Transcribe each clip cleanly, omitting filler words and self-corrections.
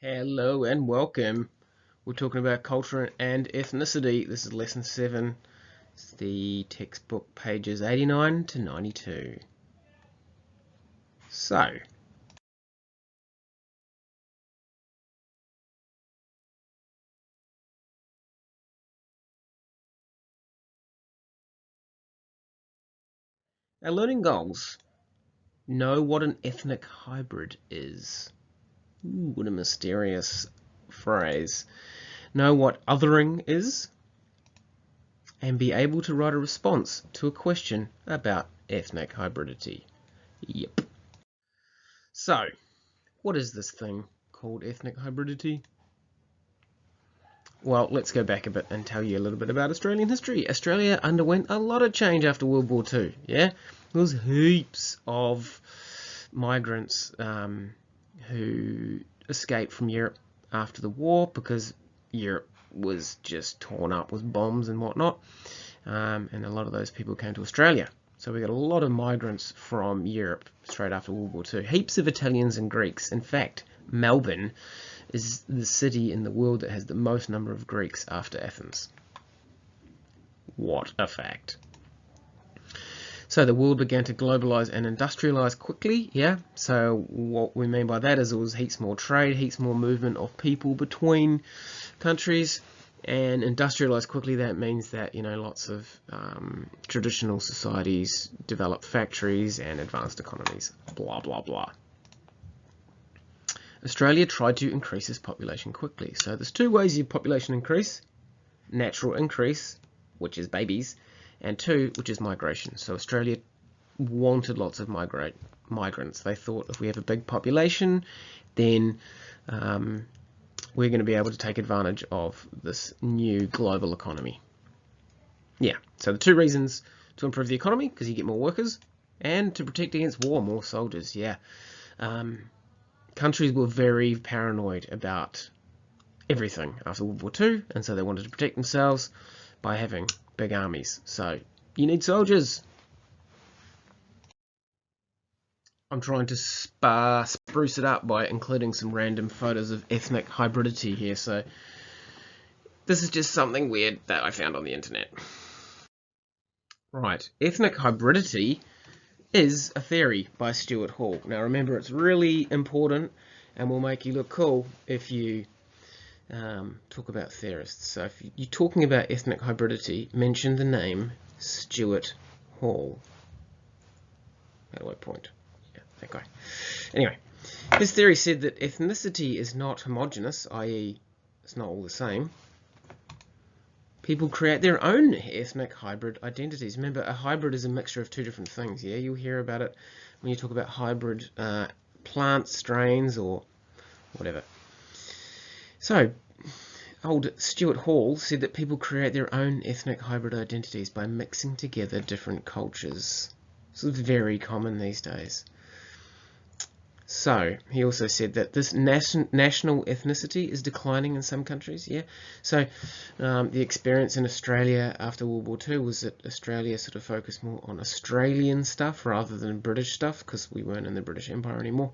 Hello and welcome. We're talking about culture and ethnicity. This is lesson 7. It's the textbook pages 89 to 92. So, our learning goals. Know what an ethnic hybrid is. Ooh, what a mysterious phrase. Know what othering is. And be able to write a response to a question about ethnic hybridity. Yep. So, what is this thing called ethnic hybridity? Well, let's go back a bit and tell you a little bit about Australian history. Australia underwent a lot of change after World War II, yeah? There was heaps of migrants who escaped from Europe after the war because Europe was just torn up with bombs and whatnot, and a lot of those people came to Australia. So we got a lot of migrants from Europe straight after World War II. Heaps of Italians and Greeks. In fact, Melbourne is the city in the world that has the most number of Greeks after Athens. What a fact. So the world began to globalize and industrialize quickly, yeah? So what we mean by that is there was heaps more trade, heaps more movement of people between countries, and industrialize quickly. That means that, lots of traditional societies developed factories and advanced economies, blah, blah, blah. Australia tried to increase its population quickly. So there's two ways you population increase. Natural increase, which is babies, and two, which is migration. So Australia wanted lots of migrants. They thought if we have a big population, then we're going to be able to take advantage of this new global economy. Yeah, so the two reasons: to improve the economy, because you get more workers, and to protect against war, more soldiers, yeah. Countries were very paranoid about everything after World War II, and so they wanted to protect themselves by having big armies. So you need soldiers. I'm trying to spruce it up by including some random photos of ethnic hybridity here. So this is just something weird that I found on the internet. Right, ethnic hybridity is a theory by Stuart Hall. Now remember, it's really important and will make you look cool if you talk about theorists. So if you're talking about ethnic hybridity, mention the name Stuart Hall. How do I point? Yeah, that guy. Anyway, his theory said that ethnicity is not homogeneous, i.e. it's not all the same. People create their own ethnic hybrid identities. Remember, a hybrid is a mixture of two different things, yeah? You'll hear about it when you talk about hybrid plant strains or whatever. So, old Stuart Hall said that people create their own ethnic hybrid identities by mixing together different cultures. This is very common these days. So, he also said that this national ethnicity is declining in some countries, yeah? So, the experience in Australia after World War II was that Australia sort of focused more on Australian stuff rather than British stuff, because we weren't in the British Empire anymore.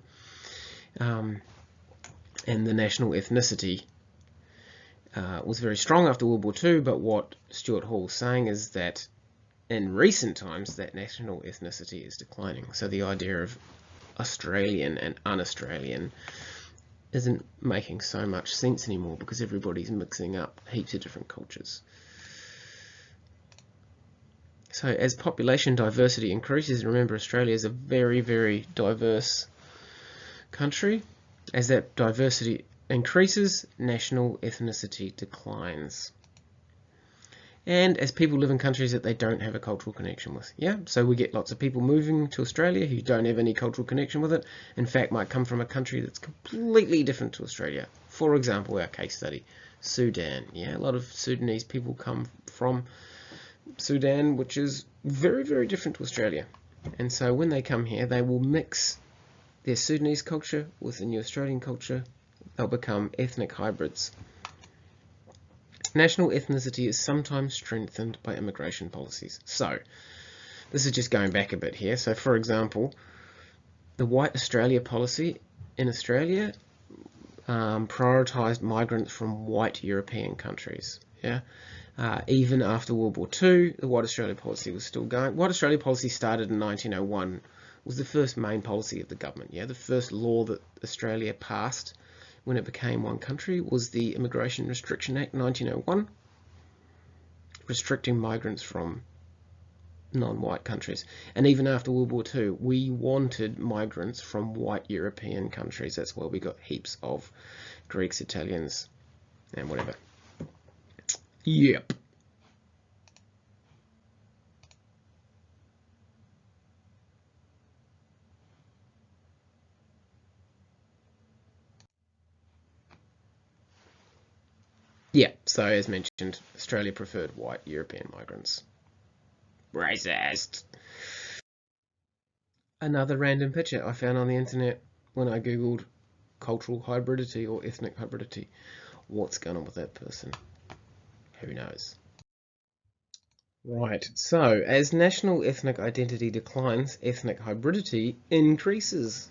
And the national ethnicity was very strong after World War II, but what Stuart Hall is saying is that in recent times, that national ethnicity is declining. So the idea of Australian and un-Australian isn't making so much sense anymore because everybody's mixing up heaps of different cultures. So as population diversity increases, remember Australia is a very, very diverse country. As that diversity increases, national ethnicity declines. And as people live in countries that they don't have a cultural connection with. Yeah, so we get lots of people moving to Australia who don't have any cultural connection with it. In fact, might come from a country that's completely different to Australia. For example, our case study, Sudan. Yeah, a lot of Sudanese people come from Sudan, which is very, very different to Australia. And so when they come here, they will mix their Sudanese culture with the new Australian culture. They'll become ethnic hybrids. National ethnicity is sometimes strengthened by immigration policies. So, this is just going back a bit here. So, for example, the White Australia policy in Australia prioritised migrants from white European countries. Yeah, even after World War II, the White Australia policy was still going. White Australia policy started in 1901. Was the first main policy of the government. Yeah, the first law that Australia passed when it became one country was the Immigration Restriction Act 1901, restricting migrants from non-white countries. And even after World War II, we wanted migrants from white European countries. That's why we got heaps of Greeks, Italians, and whatever. Yep. Yeah, so as mentioned, Australia preferred white European migrants. Racist. Another random picture I found on the internet when I googled cultural hybridity or ethnic hybridity. What's going on with that person? Who knows? Right, so as national ethnic identity declines, ethnic hybridity increases.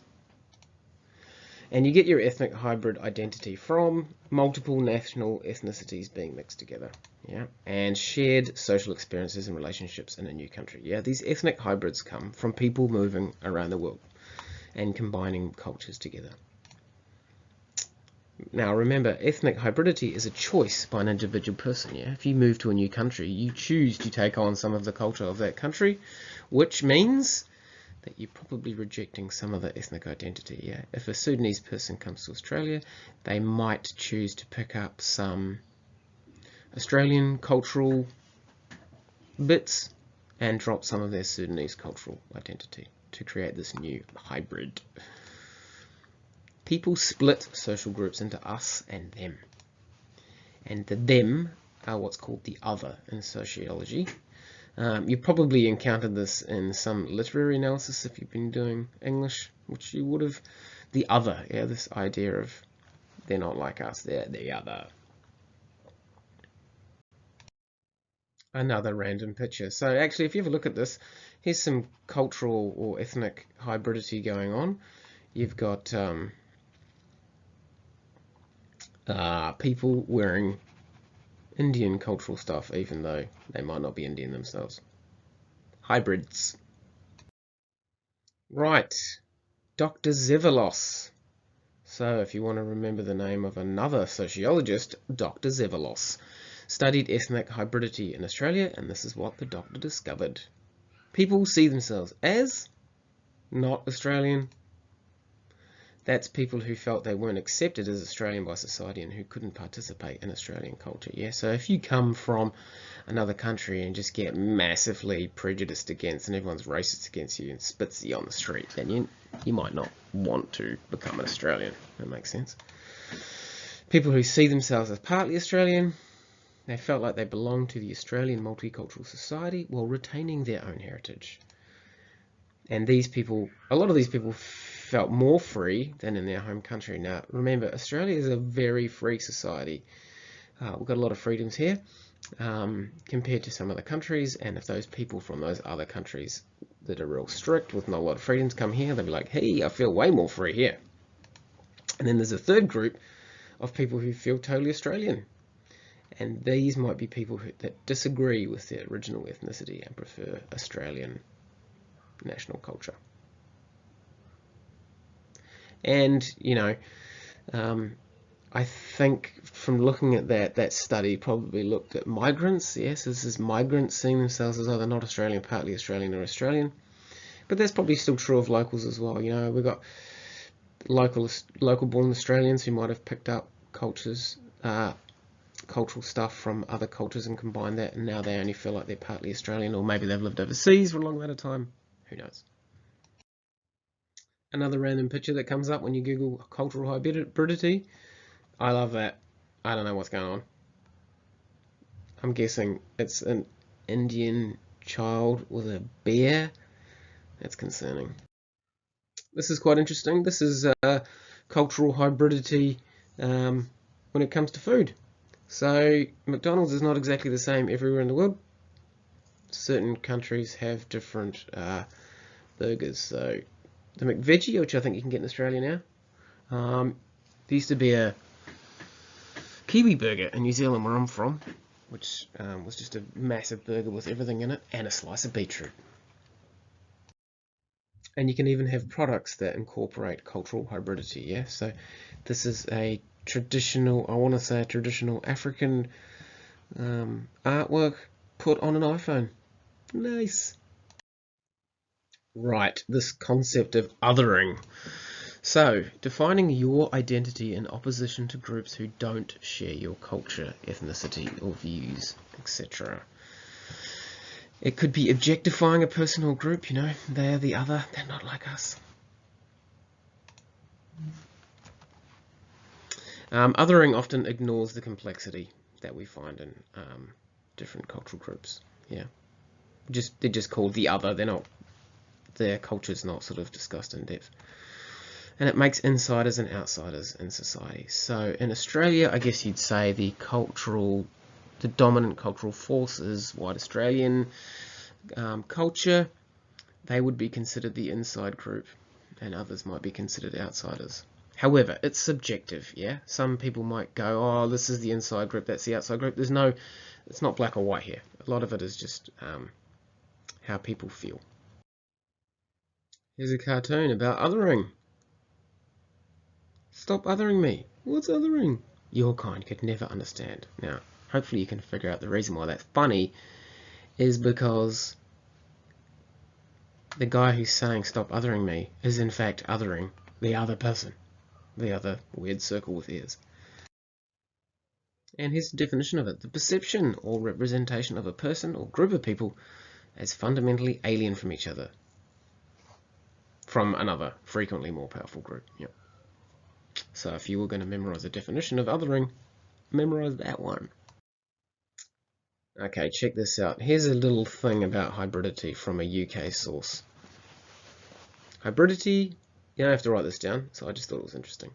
And you get your ethnic hybrid identity from multiple national ethnicities being mixed together, yeah, and shared social experiences and relationships in a new country. Yeah, these ethnic hybrids come from people moving around the world and combining cultures together. Now remember, ethnic hybridity is a choice by an individual person. Yeah, if you move to a new country, you choose to take on some of the culture of that country, which means that you're probably rejecting some of the ethnic identity. Yeah, if a Sudanese person comes to Australia, they might choose to pick up some Australian cultural bits and drop some of their Sudanese cultural identity to create this new hybrid. People split social groups into us and them. And the them are what's called the other in sociology. You probably encountered this in some literary analysis if you've been doing English, which you would have. The other, yeah, this idea of they're not like us, they're the other. Another random picture. So actually, if you have a look at this, here's some cultural or ethnic hybridity going on. You've got people wearing Indian cultural stuff, even though they might not be Indian themselves. Hybrids. Right, Dr. Zevallos. So if you want to remember the name of another sociologist, Dr. Zevallos studied ethnic hybridity in Australia, and this is what the doctor discovered. People see themselves as not Australian. That's people who felt they weren't accepted as Australian by society and who couldn't participate in Australian culture. Yeah, so if you come from another country and just get massively prejudiced against and everyone's racist against you and spits you on the street, then you might not want to become an Australian. That makes sense. People who see themselves as partly Australian, they felt like they belonged to the Australian multicultural society while retaining their own heritage. And these people, a lot of these people felt more free than in their home country. Now, remember, Australia is a very free society. We've got a lot of freedoms here compared to some other countries, and if those people from those other countries that are real strict with not a lot of freedoms come here, they'll be like, hey, I feel way more free here. And then there's a third group of people who feel totally Australian. And these might be people that disagree with their original ethnicity and prefer Australian national culture. And, you know, I think from looking at that study probably looked at migrants. Yes, this is migrants seeing themselves as either not Australian, partly Australian or Australian. But that's probably still true of locals as well. You know, we've got local born Australians who might have picked up cultures, cultural stuff from other cultures and combined that, and now they only feel like they're partly Australian, or maybe they've lived overseas for a long amount of time. Who knows? Another random picture that comes up when you Google cultural hybridity. I love that. I don't know what's going on. I'm guessing it's an Indian child with a bear. That's concerning. This is quite interesting. This is cultural hybridity when it comes to food. So McDonald's is not exactly the same everywhere in the world. Certain countries have different burgers. So the McVeggie, which I think you can get in Australia now, There used to be a Kiwi burger in New Zealand where I'm from, which was just a massive burger with everything in it and a slice of beetroot. And you can even have products that incorporate cultural hybridity, yeah? So this is a traditional, I want to say a traditional African artwork put on an iPhone. Nice. Right, this concept of othering. So, defining your identity in opposition to groups who don't share your culture, ethnicity, or views, etc. It could be objectifying a person or group, you know, they are the other, they're not like us. Othering often ignores the complexity that we find in different cultural groups. Yeah, they're just called the other. They're not. Their culture's not sort of discussed in depth, and it makes insiders and outsiders in society. So in Australia, I guess you'd say the dominant cultural force is white Australian culture. They would be considered the inside group, and others might be considered outsiders. However, it's subjective, yeah? Some people might go, oh, this is the inside group, that's the outside group. It's not black or white here. A lot of it is just how people feel. Here's a cartoon about othering. Stop othering me. What's othering? Your kind could never understand. Now, hopefully you can figure out the reason why that's funny is because the guy who's saying stop othering me is in fact othering the other person. The other weird circle with ears. And here's the definition of it. The perception or representation of a person or group of people as fundamentally alien from each other. From another, frequently more powerful group. Yep. So if you were going to memorize a definition of othering, memorize that one. Okay, check this out. Here's a little thing about hybridity from a UK source. Hybridity, you don't have to write this down, so I just thought it was interesting.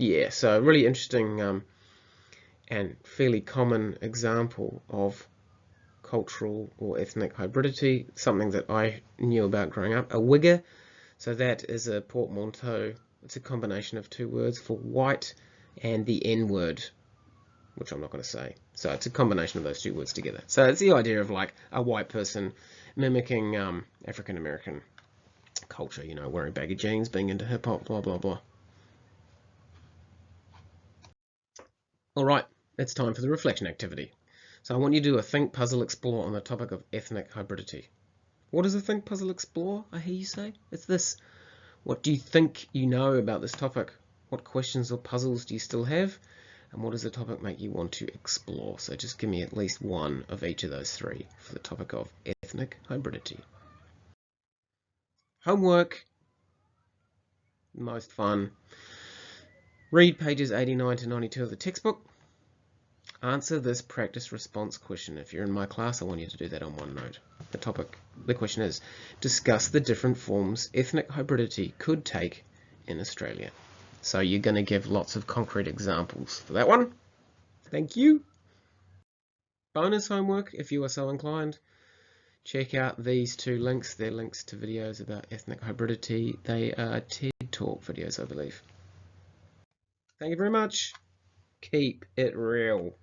Yeah, so a really interesting and fairly common example of cultural or ethnic hybridity, something that I knew about growing up. A wigger, so that is a portmanteau. It's a combination of two words for white and the N word, which I'm not going to say. So it's a combination of those two words together. So it's the idea of like a white person mimicking African American culture, you know, wearing baggy jeans, being into hip hop, blah blah blah. All right, it's time for the reflection activity. So I want you to do a think, puzzle, explore on the topic of ethnic hybridity. What is a think, puzzle, explore? I hear you say. It's this. What do you think you know about this topic? What questions or puzzles do you still have? And what does the topic make you want to explore? So just give me at least one of each of those three for the topic of ethnic hybridity. Homework. Most fun. Read pages 89 to 92 of the textbook. Answer this practice response question. If you're in my class, I want you to do that on OneNote. The question is, discuss the different forms ethnic hybridity could take in Australia. So you're going to give lots of concrete examples for that one. Thank you. Bonus homework, if you are so inclined. Check out these two links. They're links to videos about ethnic hybridity. They are TED Talk videos, I believe. Thank you very much. Keep it real.